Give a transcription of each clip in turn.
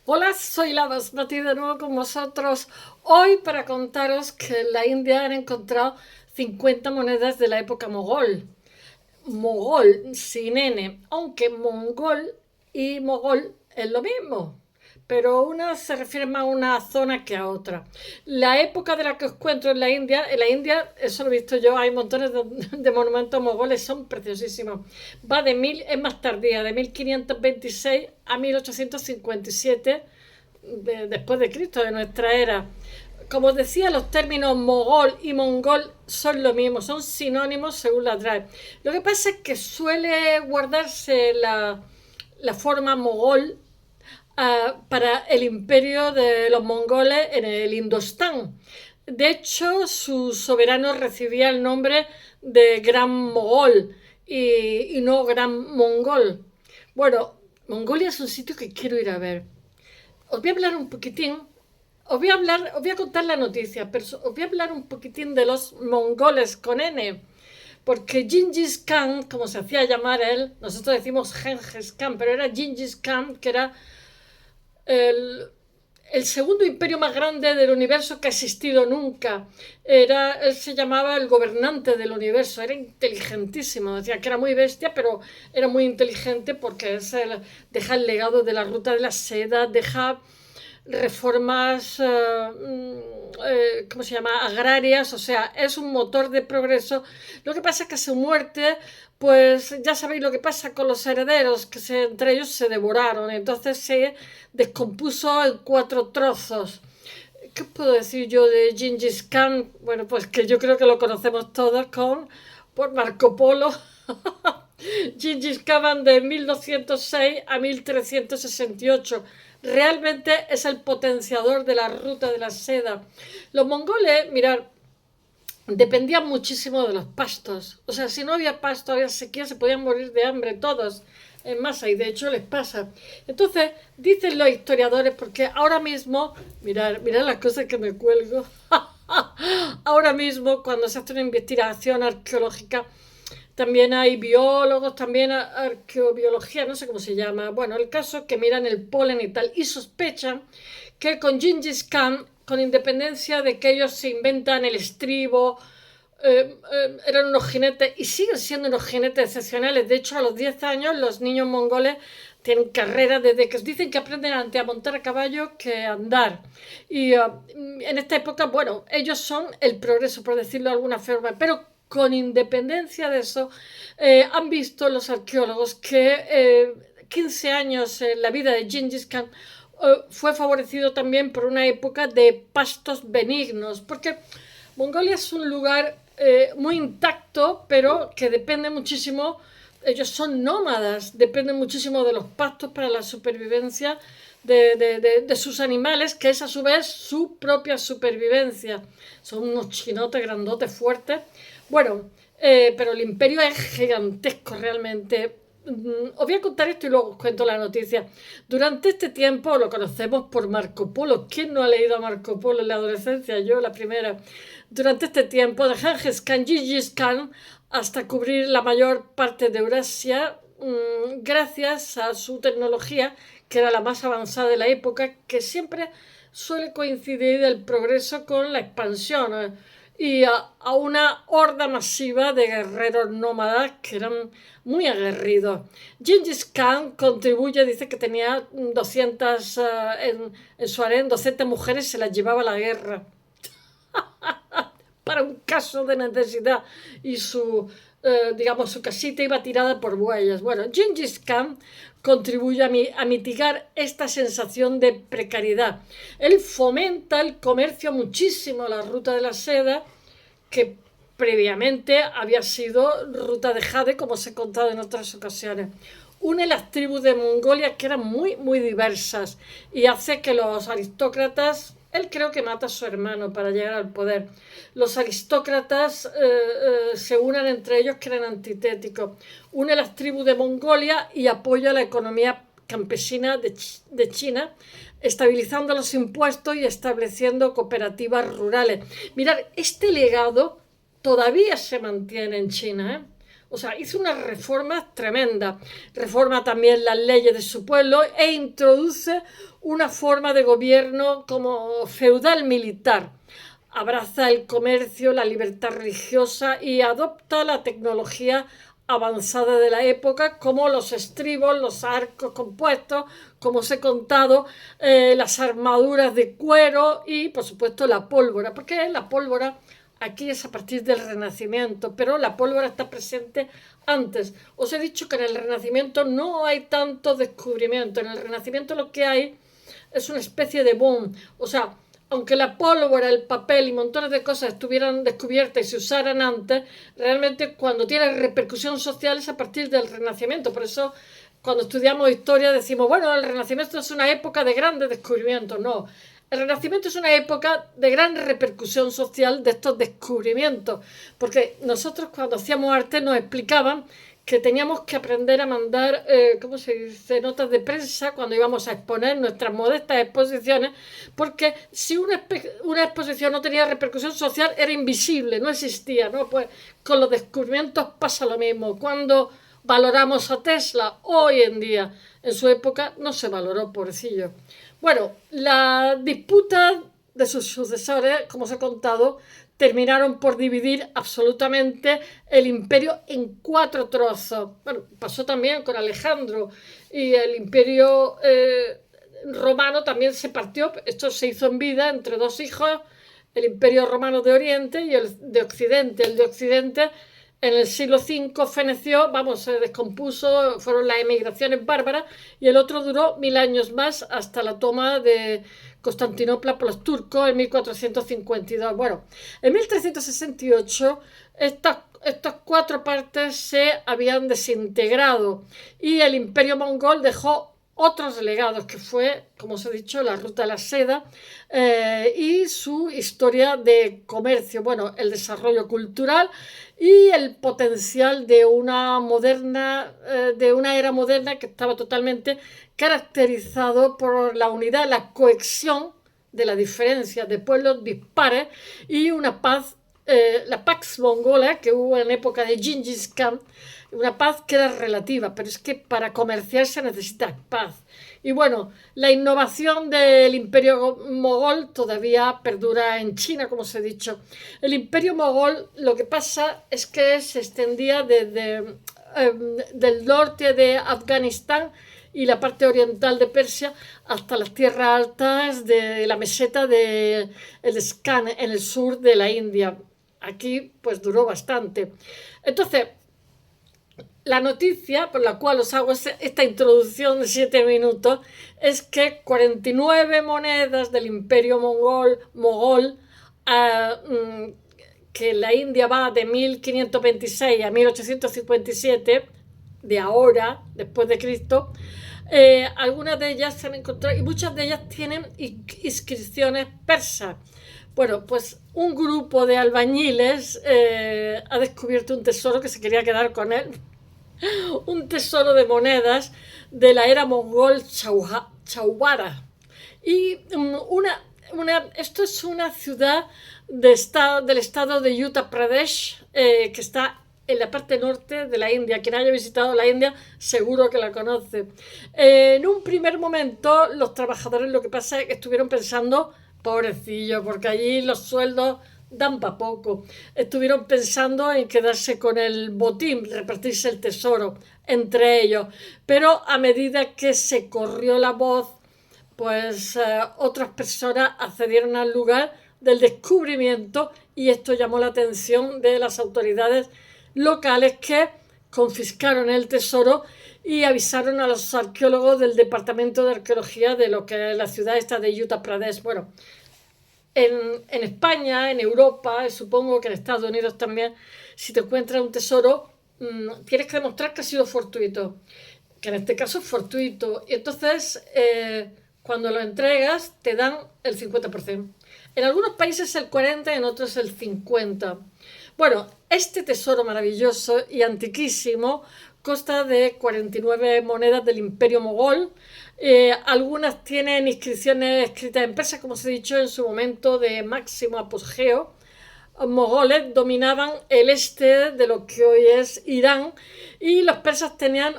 Hola, soy la Basmati de nuevo con vosotros. Hoy para contaros que en la India han encontrado 50 monedas de la época mogol. Mogol, sin N, aunque mongol y mogol es lo mismo, pero una se refiere más a una zona que a otra. La época de la que os cuento en la India, eso lo he visto yo, hay montones de monumentos mogoles, son preciosísimos. Va de mil, es más tardía, de 1526 a 1857 después de Cristo, de nuestra era. Como os decía, los términos mogol y mongol son lo mismo, son sinónimos según la RAE. Lo que pasa es que suele guardarse la forma mogol para el imperio de los mongoles en el Indostán. De hecho, su soberano recibía el nombre de Gran Mogol y no Gran Mongol. Bueno, Mongolia es un sitio que quiero ir a ver. Os voy a hablar un poquitín, os voy a contar la noticia, pero os voy a hablar un poquitín de los mongoles con N, porque Gengis Khan, como se hacía llamar él, nosotros decimos Gengis Khan, pero era Gengis Khan, que era el, el segundo imperio más grande del universo que ha existido nunca. Él se llamaba el gobernante del universo, era inteligentísimo, decía que era muy bestia, pero era muy inteligente porque deja el legado de la ruta de la seda, deja reformas, ¿cómo se llama?, agrarias, o sea, es un motor de progreso. Lo que pasa es que a su muerte, pues ya sabéis lo que pasa con los herederos, que entre ellos se devoraron, entonces se descompuso en cuatro trozos. ¿Qué puedo decir yo de Gengis Khan? Bueno, pues que yo creo que lo conocemos todos por Marco Polo. Gengis Khan de 1206 a 1368. Realmente es el potenciador de la ruta de la seda. Los mongoles, mirad, dependían muchísimo de los pastos. O sea, si no había pasto, había sequía, se podían morir de hambre todos en masa y de hecho les pasa. Entonces, dicen los historiadores, porque ahora mismo, mirad las cosas que me cuelgo. Ahora mismo, cuando se hace una investigación arqueológica, también hay biólogos, también arqueobiología, no sé cómo se llama. Bueno, el caso es que miran el polen y tal y sospechan que con Gengis Khan, con independencia de que ellos se inventan el estribo, eran unos jinetes y siguen siendo unos jinetes excepcionales. De hecho, a los 10 años los niños mongoles tienen carreras desde que dicen que aprenden antes a montar a caballo que a andar. Y en esta época, bueno, ellos son el progreso, por decirlo de alguna forma, pero con independencia de eso, han visto los arqueólogos que 15 años en la vida de Gengis Khan fue favorecido también por una época de pastos benignos, porque Mongolia es un lugar muy intacto, pero que depende muchísimo, ellos son nómadas, dependen muchísimo de los pastos para la supervivencia de sus animales, que es a su vez su propia supervivencia. Son unos chinotes grandotes, fuertes. Bueno, pero el imperio es gigantesco realmente. Os voy a contar esto y luego os cuento la noticia. Durante este tiempo lo conocemos por Marco Polo. ¿Quién no ha leído a Marco Polo en la adolescencia? Yo, la primera. Durante este tiempo, de Genghis Khan, Gengis Khan, hasta cubrir la mayor parte de Eurasia, gracias a su tecnología, que era la más avanzada de la época, que siempre suele coincidir el progreso con la expansión. Y a una horda masiva de guerreros nómadas que eran muy aguerridos. Gengis Khan contribuye, dice que tenía 200 en su harén, 200 mujeres, se las llevaba a la guerra para un caso de necesidad y digamos, su casita iba tirada por bueyes. Bueno, Gengis Khan contribuye a mitigar esta sensación de precariedad. Él fomenta el comercio muchísimo, la ruta de la seda, que previamente había sido ruta de jade, como os he contado en otras ocasiones. Une las tribus de Mongolia, que eran muy, muy diversas, y hace que los aristócratas, él creo que mata a su hermano para llegar al poder, los aristócratas se unan entre ellos, que eran antitéticos. Une las tribus de Mongolia y apoya la economía campesina de China, estabilizando los impuestos y estableciendo cooperativas rurales. Mirad, este legado todavía se mantiene en China, ¿eh? O sea, hizo unas reformas tremendas. Reforma también las leyes de su pueblo e introduce una forma de gobierno como feudal militar. Abraza el comercio, la libertad religiosa y adopta la tecnología avanzada de la época, como los estribos, los arcos compuestos, como os he contado, las armaduras de cuero y, por supuesto, la pólvora. Porque la pólvora aquí es a partir del Renacimiento, pero la pólvora está presente antes. Os he dicho que en el Renacimiento no hay tanto descubrimiento. En el Renacimiento lo que hay es una especie de boom. O sea, aunque la pólvora, el papel y montones de cosas estuvieran descubiertas y se usaran antes, realmente cuando tiene repercusión social es a partir del Renacimiento. Por eso, cuando estudiamos historia decimos, bueno, el Renacimiento es una época de grandes descubrimientos. No, el Renacimiento es una época de gran repercusión social de estos descubrimientos, porque nosotros cuando hacíamos arte nos explicaban que teníamos que aprender a mandar, ¿cómo se dice?, notas de prensa cuando íbamos a exponer nuestras modestas exposiciones, porque si una exposición no tenía repercusión social era invisible, no existía, ¿no? Pues con los descubrimientos pasa lo mismo. Cuando valoramos a Tesla hoy en día, en su época no se valoró, pobrecillo. Bueno, la disputa de sus sucesores, como os he contado, terminaron por dividir absolutamente el imperio en 4 trozos. Bueno, pasó también con Alejandro y el imperio romano también se partió. Esto se hizo en vida entre 2 hijos, el imperio romano de Oriente y el de Occidente. El de Occidente en el siglo V feneció, se descompuso, fueron las emigraciones bárbaras, y el otro duró 1000 años más hasta la toma de Constantinopla por los turcos en 1452. Bueno, en 1368 estas 4 partes se habían desintegrado y el imperio mongol dejó otros legados, que fue, como os he dicho, la ruta de la seda y su historia de comercio, bueno, el desarrollo cultural y el potencial de una era moderna que estaba totalmente caracterizado por la unidad, la cohesión de la diferencia de pueblos dispares y una paz, la Pax Mongola que hubo en época de Gengis Khan, una paz que era relativa, pero es que para comerciar se necesita paz. Y bueno, la innovación del imperio mogol todavía perdura en China, como os he dicho. El imperio mogol, lo que pasa es que se extendía desde del norte de Afganistán y la parte oriental de Persia hasta las tierras altas de la meseta de el Skan en el sur de la India. Aquí pues duró bastante. Entonces, la noticia por la cual os hago esta introducción de 7 minutos es que 49 monedas del imperio mogol que la India va de 1526 a 1857, de ahora, después de Cristo, algunas de ellas se han encontrado y muchas de ellas tienen inscripciones persas. Bueno, pues un grupo de albañiles ha descubierto un tesoro que se quería quedar con él. Un tesoro de monedas de la era mongol Chauhara. Y esto es una ciudad del estado de Uttar Pradesh, que está en la parte norte de la India. Quien haya visitado la India seguro que la conoce. En un primer momento los trabajadores lo que pasa es que estuvieron pensando, pobrecillo, porque allí los sueldos dan para poco. Estuvieron pensando en quedarse con el botín, repartirse el tesoro entre ellos. Pero a medida que se corrió la voz, pues otras personas accedieron al lugar del descubrimiento y esto llamó la atención de las autoridades locales, que confiscaron el tesoro y avisaron a los arqueólogos del Departamento de Arqueología de lo que es la ciudad esta de Uttar Pradesh. Bueno, en España, en Europa, supongo que en Estados Unidos también, si te encuentras un tesoro, tienes que demostrar que ha sido fortuito, que en este caso es fortuito. Y entonces, cuando lo entregas, te dan el 50%. En algunos países el 40%, en otros el 50%. Bueno, este tesoro maravilloso y antiquísimo consta de 49 monedas del imperio mogol. Algunas tienen inscripciones escritas en persa, como os he dicho, en su momento de máximo apogeo. mogoles dominaban el este de lo que hoy es Irán y los persas tenían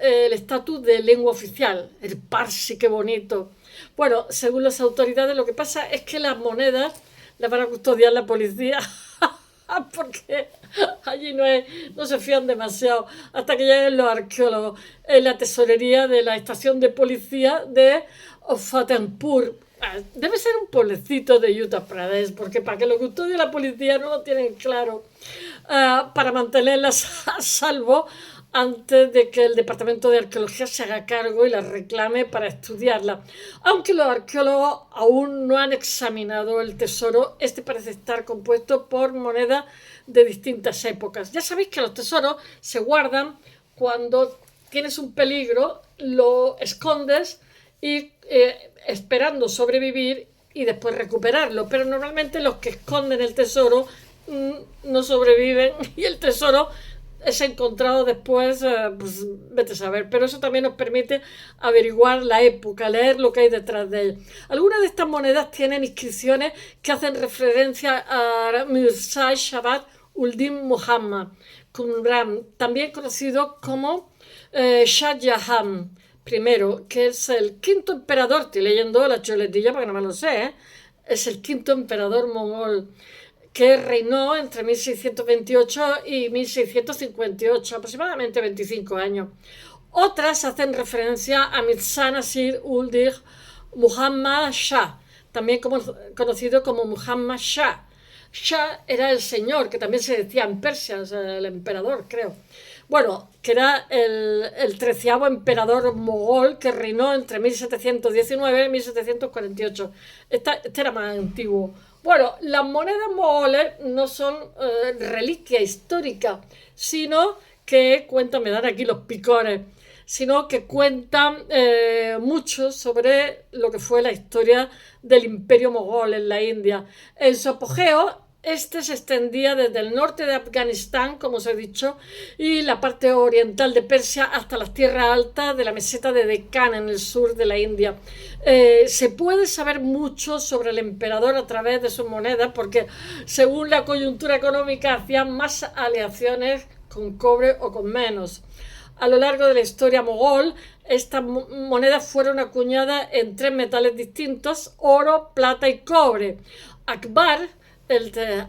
el estatus de lengua oficial, el parsi, qué bonito. Bueno, según las autoridades lo que pasa es que las monedas las van a custodiar la policía porque allí no se fían demasiado hasta que lleguen los arqueólogos en la tesorería de la estación de policía de Fatehpur. Debe ser un pueblecito de Uttar Pradesh, porque para que lo custodie la policía no lo tienen claro, para mantenerlas a salvo antes de que el Departamento de Arqueología se haga cargo y la reclame para estudiarla. Aunque los arqueólogos aún no han examinado el tesoro, este parece estar compuesto por monedas de distintas épocas. Ya sabéis que los tesoros se guardan cuando tienes un peligro, lo escondes y esperando sobrevivir y después recuperarlo. Pero normalmente los que esconden el tesoro no sobreviven y el tesoro es encontrado después, pues vete a saber, pero eso también nos permite averiguar la época, leer lo que hay detrás de ella. Algunas de estas monedas tienen inscripciones que hacen referencia a Mirza Jawad ul-Din Muhammad Qumran, también conocido como Shah Jahan I, que es el quinto emperador, estoy leyendo la chuletilla para que no me lo sé, es el quinto emperador mongol, que reinó entre 1628 y 1658, aproximadamente 25 años. Otras hacen referencia a Mirza Nasir ul-Din Muhammad Shah, también conocido como Muhammad Shah. Shah era el señor, que también se decía en Persia, el emperador, creo. Bueno, que era el 13º emperador mogol que reinó entre 1719 y 1748. Este era más antiguo. Bueno, las monedas mogoles no son reliquia histórica, sino que cuentan, me dan aquí los picores, sino que cuentan mucho sobre lo que fue la historia del imperio mogol en la India. En su apogeo, este se extendía desde el norte de Afganistán, como os he dicho, y la parte oriental de Persia hasta las tierras altas de la meseta de Deccan en el sur de la India. Se puede saber mucho sobre el emperador a través de sus monedas porque según la coyuntura económica hacían más aleaciones con cobre o con menos. A lo largo de la historia mogol, estas monedas fueron acuñadas en 3 metales distintos: oro, plata y cobre. Akbar,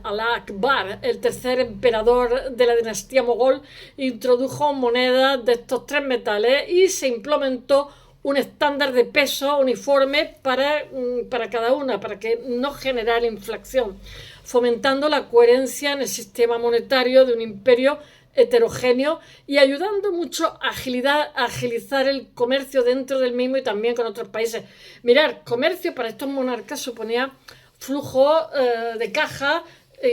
Alá Akbar, el tercer emperador de la dinastía mogol, introdujo monedas de estos 3 metales y se implementó un estándar de peso uniforme para cada una, para que no generara inflación, fomentando la coherencia en el sistema monetario de un imperio heterogéneo y ayudando mucho a agilizar el comercio dentro del mismo y también con otros países. Mirar, comercio para estos monarcas suponía flujo de caja,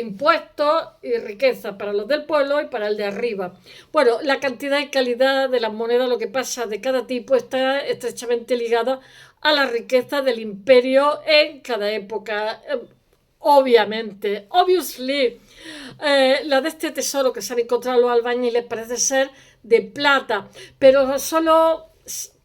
impuestos y riqueza para los del pueblo y para el de arriba. Bueno, la cantidad y calidad de las monedas, lo que pasa de cada tipo, está estrechamente ligada a la riqueza del imperio en cada época. Obviamente, la de este tesoro que se han encontrado los albañiles parece ser de plata, pero solo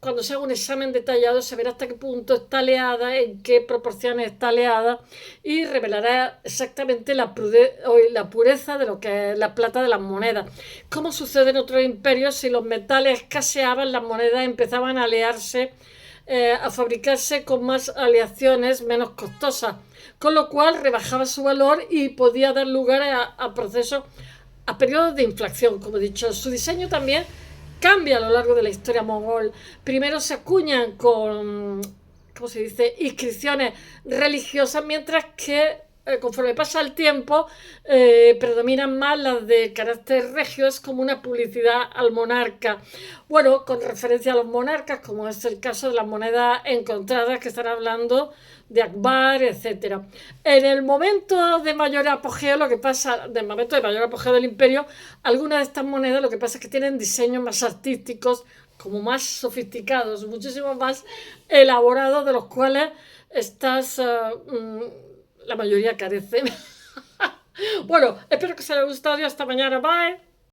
cuando se haga un examen detallado se verá hasta qué punto está aleada, en qué proporciones está aleada y revelará exactamente la pureza de lo que es la plata de las monedas. Como sucede en otros imperios, si los metales escaseaban, las monedas empezaban a alearse, a fabricarse con más aleaciones menos costosas, con lo cual rebajaba su valor y podía dar lugar a procesos, a periodos de inflación, como he dicho. Su diseño también cambia a lo largo de la historia mogol. Primero se acuñan con, ¿cómo se dice?, inscripciones religiosas, mientras que conforme pasa el tiempo predominan más las de carácter regio, es como una publicidad al monarca. Bueno, con referencia a los monarcas, como es el caso de las monedas encontradas que están hablando de Akbar, etc. En el momento de mayor apogeo, del momento de mayor apogeo del imperio, algunas de estas monedas lo que pasa es que tienen diseños más artísticos, como más sofisticados, muchísimo más elaborados, de los cuales la mayoría carecen. Bueno, espero que os haya gustado y hasta mañana. Bye.